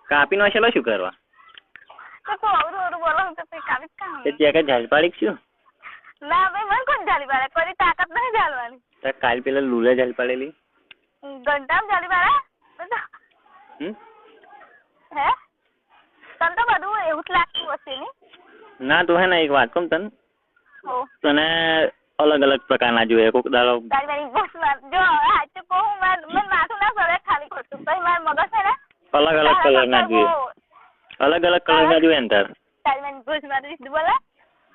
કાપી નો છેલો શું કરવા? તો તું અવરું અવરું બોલો તો તે કાપી કામ. તે ત્યાં કઈ ઝાલ પાડી શું? ના ભાઈ મને કોણ ઝાલી પાડે? કોઈ તાકાત નહીં ઝાલવાની. તો કાલ પેલા લુલે ઝાલ પાડેલી. ઘંટામાં ઝાલી પાડે? હે? તને તો બધું એવું જ લાગતું હશે ને? ના તો હે ને એક વાત કહું તને. તને અલગ અલગ પ્રકારના જોઈએ કોક દાડો. જો આજે કહું મને માથું ના પડે ખાલી ખોટું પછી મારા મગજ છે ને અલગ અલગ કલરના જોઈએ. અલગ અલગ કલરના જોઈએ ને તાર.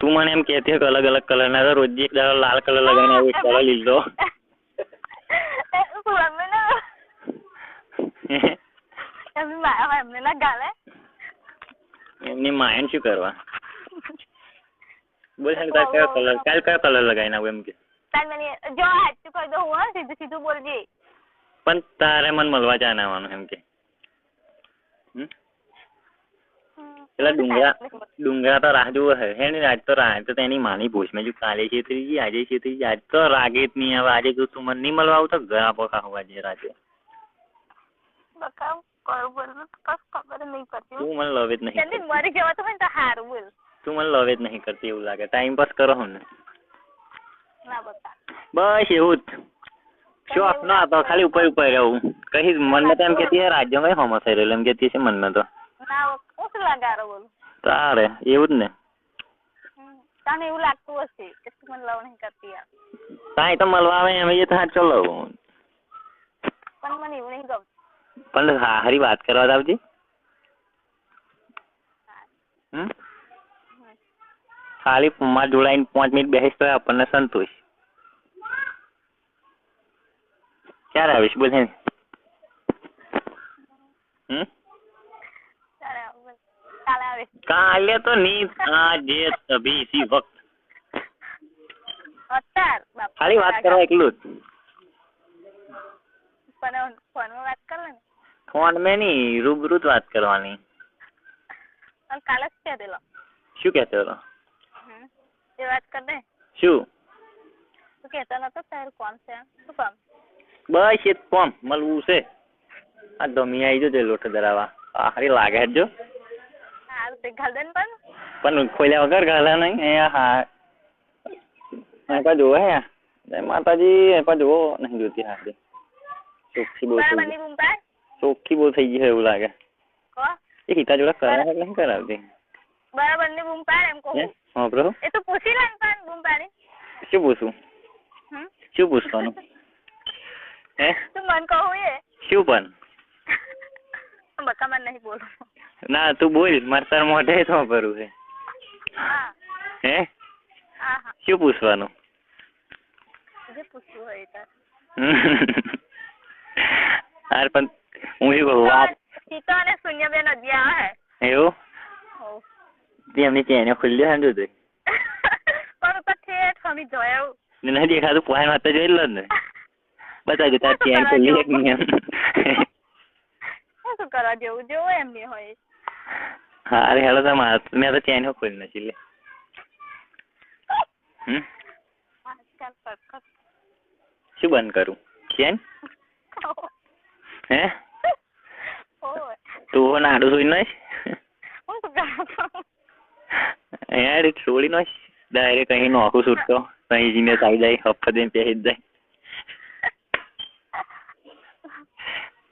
તું મને એમ કહેતી કે અલગ અલગ કલરના તો રોજ એક દાડો લાલ કલર લગાવીને આવું એક દાડો લીધો. એમને ના ગાલે એમની માયન શું કરવા? બોલ તાર કયો કલર કાલ કયો કલર લગાવીને આવું એમ કે? જો હાચું કહી દઉં હું સીધું સીધું બોલજે. પણ તારે મને મળવા જ આવવાનું એમ કે. પેલા ડુંગરા તો રાહ જોવે હે ને આજ તો રાહ તો તેની માની પૂછ મેં જો કાલે છે થઈ આજે છે થઈ આજ તો રાગે જ નહીં હવે આજે જો તું મને નહીં મળવા આવું તો ઘર આપો ખાવા જે રાતે. તું મને લવ જ નહીં. મરી જવા તો તો હારું બોલ. તું મને લવ જ નહીં કરતી એવું લાગે. ટાઈમ પાસ કરો હું ને. ના બતા. બસ એવું જ. શું આપનો હતો ખાલી ઉપર ઉપર રહું કઈ મનમાં તો એમ કેતી રાજ્ય કઈ હોમો થઈ રહેલો એમ કેતી છે મનમાં તો. ના ઓછું લાગારો બોલ. તારે એવું જ ને. તને એવું લાગતું હશે કે તું મને લવ નહીં કરતી યાર. તાઈ તો મળવા આવે એમ એ તો ચલો. પણ મને એવું નહીં ગમતું. પણ હારી વાત કરવા આવજી. ખાલી માર જોડાઈને 5 મિનિટ બેસીશ તો આપણને સંતોષ. ક્યારે આવીશ બોલ હે? કાલે તો નહીં આજે અભી इसी वक्त. ખાલી વાત કરવા એકલું જ. પણ ફોનમાં વાત કર લે. ફોન મેં નહીં રૂબરૂ જ વાત કરવાની. કાલે જ કહેતેલો. શું કહેતો હતો? એ વાત કર દે. શું? તું કહેતો નતો તારું કોમ છે શું કામ? બસ એ કોમ મળવું છે. આ ધમી આવી જજો લોટ ધરાવા. હારી લાગે જો. હારું તે ઘાલદન પણ ખોલ્યા વગર ઘાલા નહીં અહીંયા હા કા જોવે હે જય માતાજી એ જોવો નહીં જોતી હારી. ચોખ્ખી બહુ થઈ ગઈ. ચોખ્ખી બહુ થઈ ગઈ એવું લાગે. એ હિતા જોડે કરાવે એટલે નહીં કરાવતી. બરાબર ની બૂમ પાડ એમ કહું. હા બ્રો. એ તો પૂછી લે પણ બૂમ પાડી. શું પૂછું? શું પૂછવાનું? હે? તું મન કહું એ. શું પણ? બકા મને નહીં બોલું. ના તું બોલ મારે તાર મોઢે શું કરું છે? હે? શું પૂછવાનું? જે પૂછવું હોય તાર. યાર પણ હું શું કહું વાત. સીતો અને શૂન્યબેન અધ્યા હે. એવું? એમની ચેને ખુલ્લી છે ને તું. પણ તો ઠેઠ હમી જોયું. નહીં દેખાતું પોઈન્ટ વાત તો જોઈ લો ને. બતાવજો તાર ચેન ખુલ્લી એક નહીં. શું કરવા જેવું જેવું એમ નહીં હોય. હા અરે હેલો તો મેં તો ચેન ખોલી નથી લે. શું બંધ કરું? ચેન? હે? તું નાડું સુઈ નાખ. યાર છોડી નાખ ડાયરેક્ટ અહીં નોખું છૂટતો અહીં જીને આવી જાય હપ્પા દઈને પહેરી જ જાય.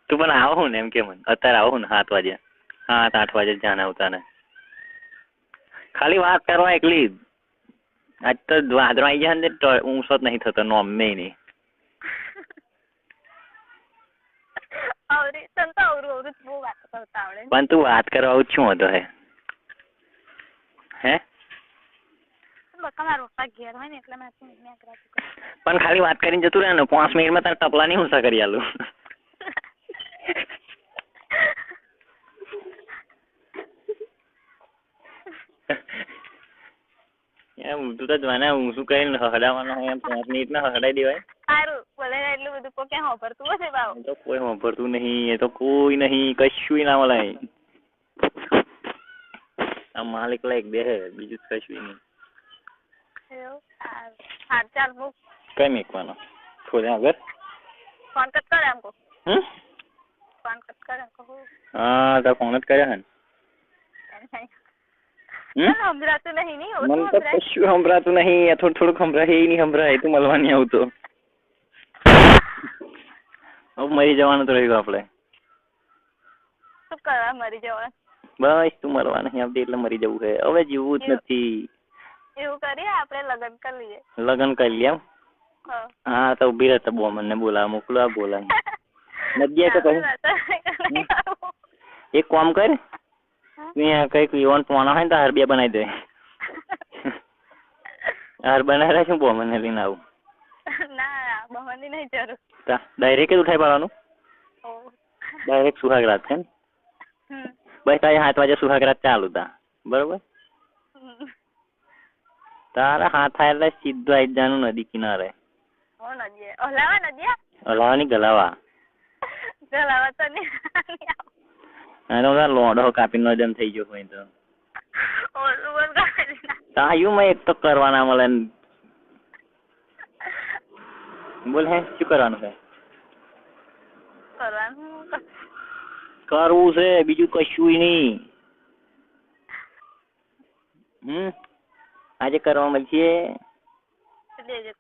તું પણ આવો ને એમ કે મને અત્યારે આવો ને 7 વાગે 7-8 વાગે જાને આવતા ને ખાલી વાત કરવા એકલી. આજ તો વાદળો આવી જાય ને ઊંચો જ નહીં થતો નોમ નહીં. પણ તું વાત કરવા આવું શું હતો હે? હે? પણ ખાલી વાત કરીને જતું રહે ને 5 મિનિટમાં તારે ટપલા નહીં ઊંચા કરી આલું. એમ તું તો જાણે હું શું કરીને હડાવવાનો એમ 5 મિનિટમાં હડાઈ દેવાય. સારું બોલે એટલું બધું કોઈ ક્યાં વાપરતું હશે બાવ. તો કોઈ વાપરતું નહીં. એ તો કોઈ નહીં કશું ના મળે. આ માલિક લાયક બે હે બીજું કશું નહીં. હા ચાલ મૂક. કઈ મૂકવાનો? ખોલ્યા વગર ફોન કટ કર એમ કહું. ફોન કટ કરે કહું હા તો ફોન જ કર્યો હે સંભળાતું નહીં નહીં મને તો કશું સંભળાતું નહીં થોડું સંભળાય નહીં સંભળાય તું મળવા નહીં આવતો હવે મરી જવાનું તો રહ્યું આપણે શું કરવા મરી જવાનું બસ તું મરવા નહીં આવતી એટલે મરી જવું છે હવે જીવવું જ નથી એવું કરીએ આપણે લગ્ન કરી લઈએ લગ્ન કરી લે હા તો ઉભી રહેતા બો મને બોલાવ મોકલો આ બોલાવ નદીએ તો કહું એક કામ કર કઈક વિવાન પોણા હોય ને તો હાર બે બનાવી દે હાર બનાવી શું બો મને લઈને આવું ના બહવાની નહીં જરૂર ડાયરેક્ટ જ ઉઠાઈ પાડવાનું ડાયરેક્ટ સુહાગ રાત છે ને બસ તારે 7 વાગે સુહાગ રાત ચાલુ તા બરોબર તારા હાથ થાય એટલે સીધું આવી જવાનું નદી કિનારે હલાવા ની ગલાવા તો લોડો કાપી નો જમ થઈ ગયો હોય તો તાયું મેં એક તો કરવાના મળે બોલ હે શું કરવાનું છે કરવું છે બીજું કશું નહીં આજે કરવા મળશે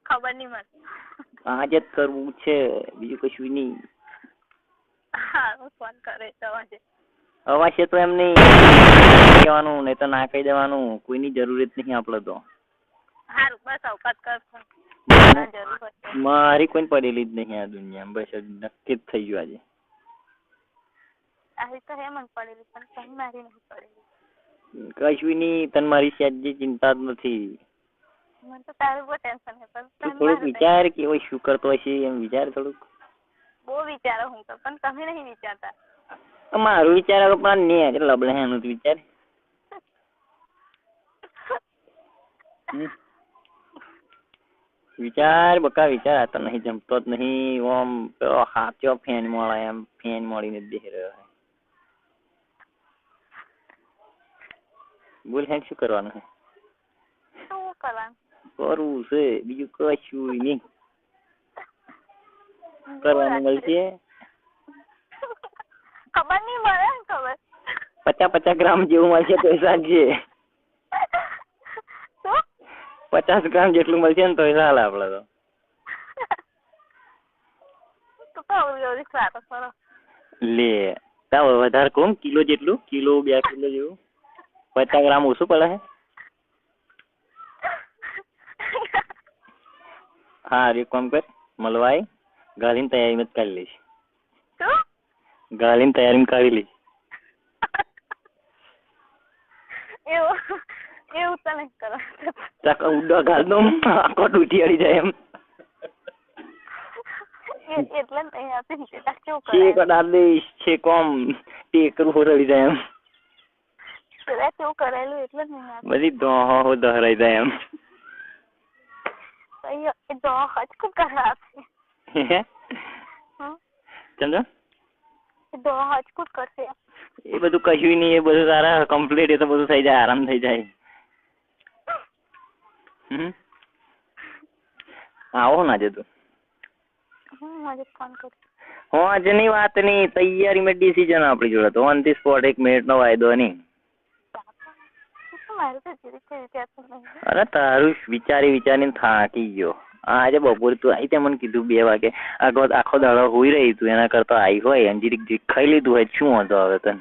ખબર નહીં મને આજે જ કરવું છે બીજું કશું નહીં ફોન કરે અવાજ છે તો એમ નહીં કહેવાનું નહીં તો ના કહી દેવાનું કોઈની જરૂરત નહીં આપડે તો સારું બસ અવકાત કર મારી કોઈ પડેલી જ નહીં આ દુનિયામાં બસ નક્કી જ થઈ ગયું આજે આવી તો હેમન પડેલી પણ કઈ મારી નહીં પડેલી કશું નહીં તને મારી સહેજે ચિંતા જ નથી મને તો તારું બહુ ટેન્શન છે પણ થોડુંક વિચાર કે ઓય શું કરતો હશે એમ વિચાર થોડુંક બહુ વિચારો હું તો પણ તમે નહીં વિચારતા મારું વિચાર પણ નહીં લબડે એનું વિચાર વિચાર બકા વિચાર આ તો નહીં જમતો જ નહીં ઓમ હાથો ફેન મળે એમ ફેન મળીને જ બેસી રહ્યો છે બોલ હે શું કરવાનું છે શું કરવાનું કરવું છે બીજું કશું નહીં કરવાનું મળશે ખબર નહીં મળે ખબર 50 ગ્રામ જેવું મળશે તો સાંજે 50 ગ્રામ જેટલું મળશે ને તો ચાલે આપડે તો લે તાવ વધારે કોમ કિલો જેટલું કિલો 2 કિલો જેવું 50 ગ્રામ ઓછું પડે હે હા રે કોમ કર મળવાય ગાલીને તૈયારી મત કરી લઈશ ગાલીને તૈયારી કરી લઈશ એવું તો નહીં કરો ચાક ઉડો ગાલ દો આખો તૂટી અડી જાય એમ એટલે છે કડા દઈશ છે કોમ ટેકરું હોરડી જાય એમ કેવું કરેલું એટલે જ નહીં બધી દોહો દહરાઈ જાય એમ દોહ હજકું કરાવે સમજો દોહ હજકું કરશે એ બધું કશું નહીં એ બધું તારા કમ્પ્લીટ એ તો બધું થઈ જાય આરામ થઈ જાય આવો ના આજે તું આજે ની વાત ની તૈયારી માં ડિસિઝન આપડી જોડે તો ઓન ધી સ્પોટ 1 મિનિટ નો વાયદો નહીં અરે તારું વિચારીને થાકી ગયો આજે બપોરે તું આવી તે મને કીધું 2 વાગે આખો દાડો હોઈ રહી તું એના કરતા આવી હોય અંજીરી ખાઈ લીધું હોય શું વાંધો આવે તને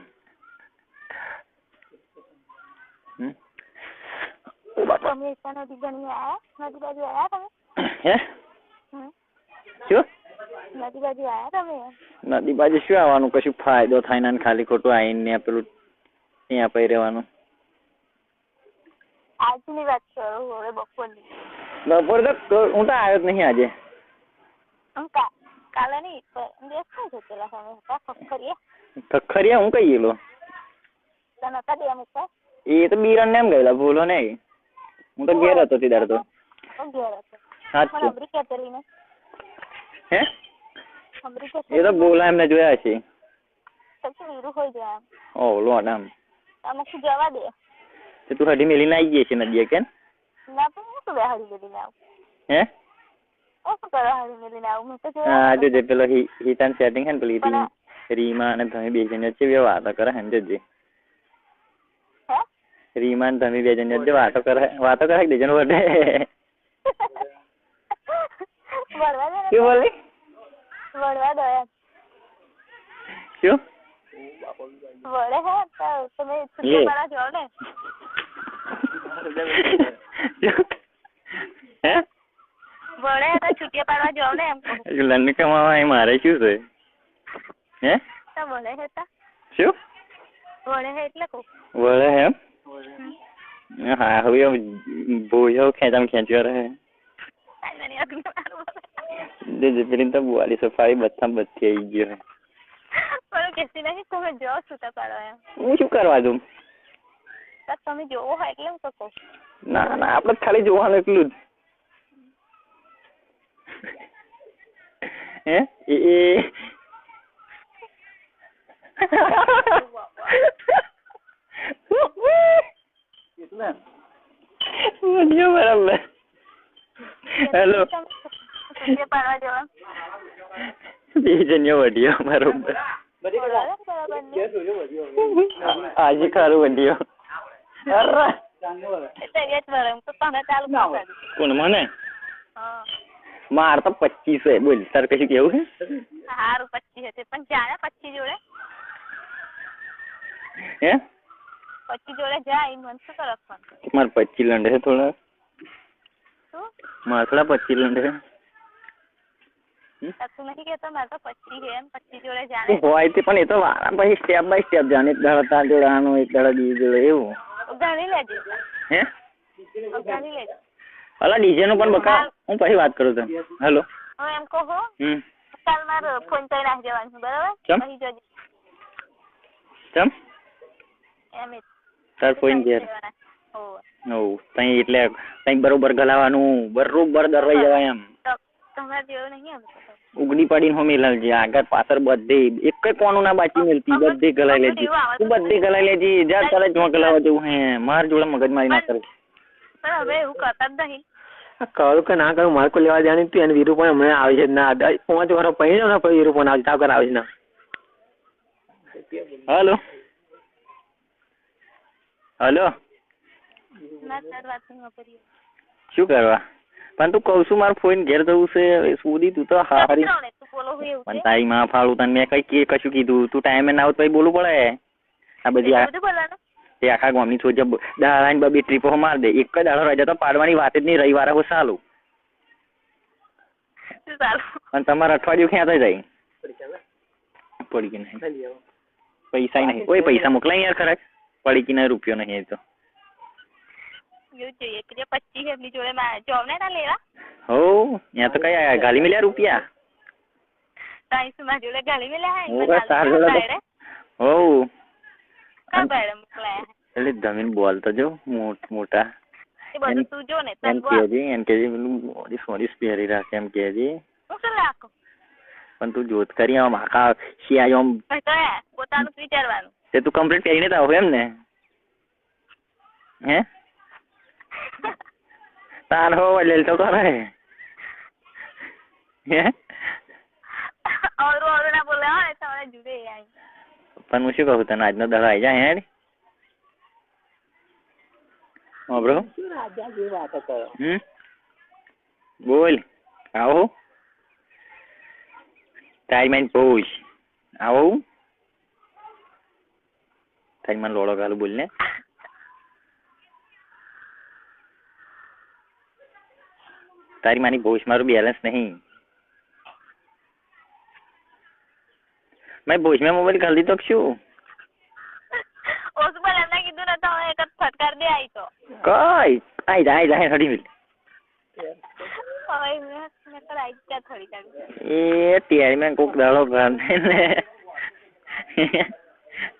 નદી બાજુ શું આવવાનું કશું ફાયદો થાય ને ખાલી ખોટું આવીને પેલું ત્યાં પઈ રહેવાનું આજની વાત કરું હવે બપોરની બપોર તો હું તો આવ્યો જ નહીં આજે કાલે નહીં શું છે પેલા સમય ખખરિયા હું કઈ ગયેલો એ તો બીરણ ને એમ ગયેલા ભૂલો ને હું તો ઘેર હતો તીદાર તો હે એ તો બોલા એમને જોયા છે લો આમ જવા દે તું હડી મેલીને આવી ગઈ છે નદીએ કે હે હા જો પેલો હિતાન સેટિંગ હે ને પેલી રીમા અને તમે બે જણ વચ્ચે વાતો કરે હે જજે. રીમા અને તમે બે જણ વચ્ચે વાતો કરે બે જણ વડે. શું બોલી? વળવા દો એમ. શું વળે હે તો તમે છૂટી પાડવા જાઓ ને. હે વળે તો છૂટી પાડવા જાઓ ને એમ કહું. લંડ કમાવા મારે શું છે? હે તો વળે હે તો શું વળે હે એટલે કહું. વળે એમ? હા હવે ભૂયો ખેંચ્યો રહે. પેલી તો બુઆલી સફારી બધા બધી આવી ગયો. પણ કેસી નહીં તમે જો છૂટા પાડવા એમ. હું શું કરવા દઉં? તમે જોવો હોય એટલે હું તો કહું. ના ના આપડે ખાલી જોવાનું એટલું જ. હે એ બરાબર. હેલો પાડવા જવા બીજન્યો વઢિયો બરોબર. આજે ખારું વઢિયો. કોણ મને? માર તો 25 છે. બોલ તાર કશું કેવું છે? સારું 25 છે પણ જાય 25 જોડે. હે 25 જોડે જાય મન શું કરવાનું? માર 25 લંડે છે થોડા. શું? માર થોડા 25 લંડે છે. તું નથી કેતો મારે તો 25 છે એમ 25 જોડે જાણે હોય તે પણ એ તો વારા પછી સ્ટેપ બાય સ્ટેપ જાણે. એક દાડો તાર જોડે આનો, એક દાડો બીજો જોડે એવું. ગણી લેજે. હે ગણી લેજે. અલા ડીજે નું પણ બકા હું પછી વાત કરું તને. હેલો હું એમ કહું કાલ મારે ફોન કરી નાખી દેવાનું બરાબર? પછી જોજે. ચમ એમ જ તાર ફોન ઘેર? હોવ તઈ એટલે તઈ બરોબર ગલાવાનું બરોબર દરવાઈ જવાય એમ. તમારે જેવું નહીં એમ ઉગડી પડીને હો મેલાલજે. આગળ પાછળ બધે એક કોનું ના બાકી મેલતી બધે ગલાઈ લેજે. તું બધે ગલાઈ લેજે. જા તારે જો ગલાવા જવું હે માર જોડે મગજ મારી ના કરે. પણ હવે એવું કરતા જ નહીં. કરું કે ના કરું મારે કોઈ લેવા જાણી તું એને વીરુ પણ હમણાં આવે છે ના 5 વર્ષ પહેરી ને પછી વીરુ પણ આવે તાવ કર આવે છે ના. હેલો હેલો શું કરવા? પણ તું કઉ છું મારે ફોન ઘેર જવું છે સુધી. તું તો હારી પણ તારી માં ફાળું તને મેં કઈ કશું કીધું? તું ટાઈમે ના આવ તો બોલવું પડે. આ બધી તે આખા ગામની સોજ દાડાની બબી ટ્રીપો માર દે. એક જ દાડો રજા તો પાડવાની વાત જ નહીં. રવિવારે હું સાલું અને તમારે અઠવાડિયું ક્યાં થઈ જાય પડી કે નહીં? પૈસા નહીં. કોઈ પૈસા મોકલાય યાર ખરા પડી કે નહીં રૂપિયો નહીં તો હો ત્યાં તો કઈ ગાલી મેલ્યા રૂપિયા હો એટલે જમીન બોલતો જો મોટા એમ કેજે પેલું સોરીસ પહેરી રાખે એમ કેજે. પણ તું જોત કરી આમ આખા શિયાળ આમ પોતાનું વિચારવાનું. તે તું કમ્પ્લીટ પહેરીને જ આવો એમ ને? હે તાર હો લેલ તો કરે હે પણ હું શું કહું તને આજનો દાડો આવી જાય હેડ બ્રો. બોલ આવો તારી માઇન પૂછ આવો તારી મને લોડો ગાલું બોલ ને. તારી માની ભોજ મારું બેલેન્સ નહીં. મેં ભોજ મેં મોબાઈલ કરી દીધો શું? કઈ આઈ જાય હડી મિલ એ ટેરી મેં કોક દાડો ઘર ને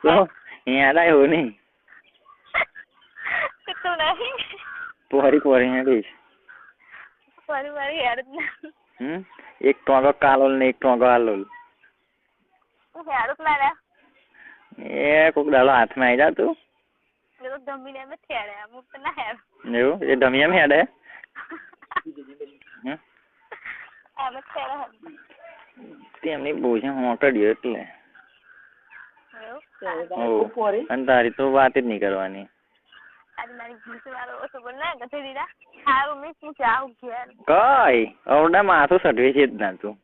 તો યાદ આવ્યો નહીં પોરી પોરી હેડીશ. એક ટોંગો કાલોલ ને એક ટોંગો આલોલ. એ કોક દાડો હાથમાં આવી જા તું. એવું એ ધમી એમ હેડે તેમની બોજ મોટો એટલે અને તારી તો વાત જ નહીં કરવાની. કઈ અવડા માથું સટવે છે જ ના તું.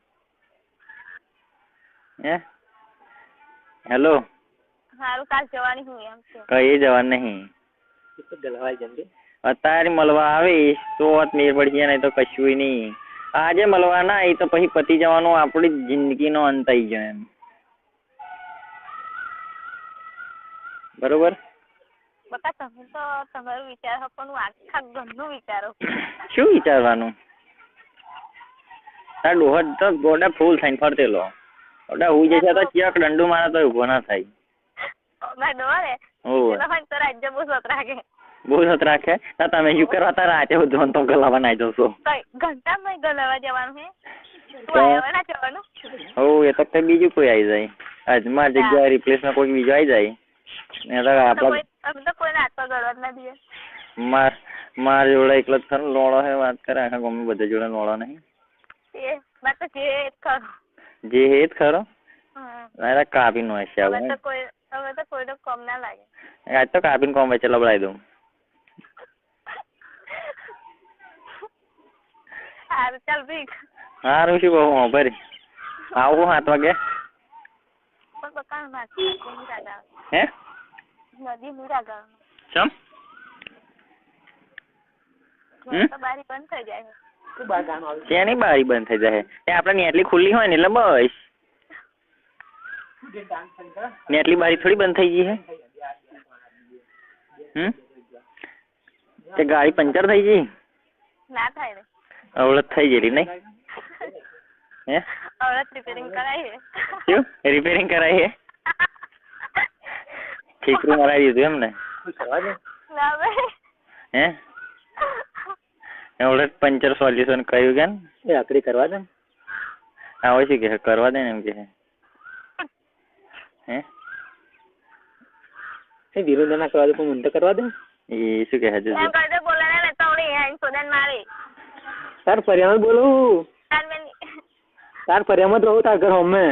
હે હેલો કઈ જવાનું નહીં. અત્યારે મળવા આવીશ તો મેર પડી જાય, નહીં તો કશું નહીં. આજે મળવા ના આવી તો પછી પતી જવાનું, આપડી જિંદગીનો અંત આવી જાય એમ. બરોબર. શું વિચારવાનું? તાર ડોહર તો ગોડા ફૂલ થઈને ફરતેલો ઓડા હુઈ જશે તો ચિયાક દંડુ મારે તો ઉભો ના થાય. બહુ સત રાખે. તમે શું કરવા તાર રાતે બધું તો ગલાવા નાઈ જશો. હો એ તો બીજું કોઈ આવી જાય. આજ માર જગ્યાએ રિપ્લેસમાં કોઈ બીજો આવી જાય. માર જોડે એકલો જ ખરો લોડો હે. વાત કરે આખા ગામમાં બધા જોડે લોડો નહીં. જે હે જ ખરો. કાપી નો હશે આજ તો કાપીને કોમ વચ્ચે લબડાઈ દઉં. સારું શું કહું ભરી આવું 7 વાગે. હે ચમ ત્યાંની બારી બંધ થઈ જાય. આપડે નેટલી ખુલ્લી હોય ને એટલે બસ. નેટલી બારી થોડી બંધ થઈ ગઈ હે. તે ગાડી પંચર થઈ ગઈ. અવળત થઈ ગયેલી નહીં. હે શું રિપેરિંગ કરાઈ હે? ઠીકરું મરાવી દીધું એમ ને. હે એવડે પંચર સોલ્યુશન કહ્યું કે આકડી કરવા દે. આવે છે કે કરવા દે ને એમ કે. હે વિરુદ્ધ ના કરવા દે પણ મને કરવા દે. એ શું કહે છે? તાર ફરિયામાં બોલું. તાર ફરિયામાં જ રહું. તાર ઘર હમે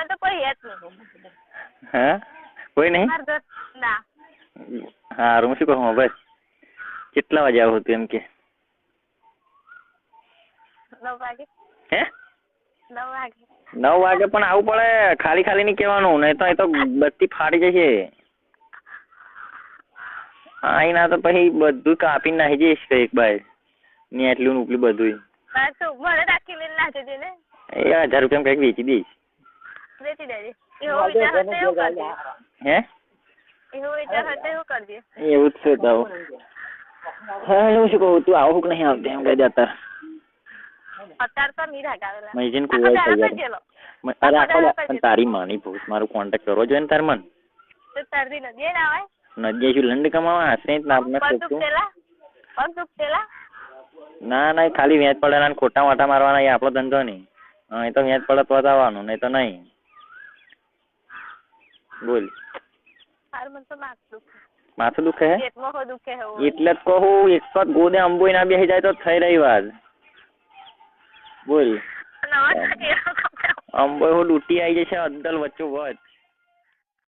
તો કોઈ હા કોઈ નહીં. હારું શું કહું બસ. કેટલા વાગે આવું હતું એમ કે? 9 વાગે. હે 9 વાગે. 9 વાગે પણ આવું પડે. ખાલી ખાલી નહીં કહેવાનું, નહીં તો એ તો બત્તી ફાટી જશે. આઈ ના તો પછી બધું કાપી નાખી જઈશ કઈક બાય ને એટલું ઉપલી બધું. એ 1000 રૂપિયા કઈક વેચી દઈશ. હે એવું જ છે તો. હા હું શું કહું તું આવું કે નહીં આવતી એમ કહી દે અત્યારે. તારી માની ભૂત મારું કોન્ટેક્ટ કરવો જોઈએ ને તાર મન. નદી શું લંડ કમાવા હશે ના ના ખાલી વેચ પડે ખોટા વાટા મારવાના. એ આપણો ધંધો નહીં. એ તો વેચ પડે તો આવવાનું, નહીં તો નહીં. બોલ. માથું દુખે હે એટલે જ કહું. એક જ ગોદે અંબોઈ ના બેસી જાય તો થઈ રહી વાત. બોલ અંબોઈ હું ડૂટી આવી જશે અદ્દલ વચ્ચો વચ.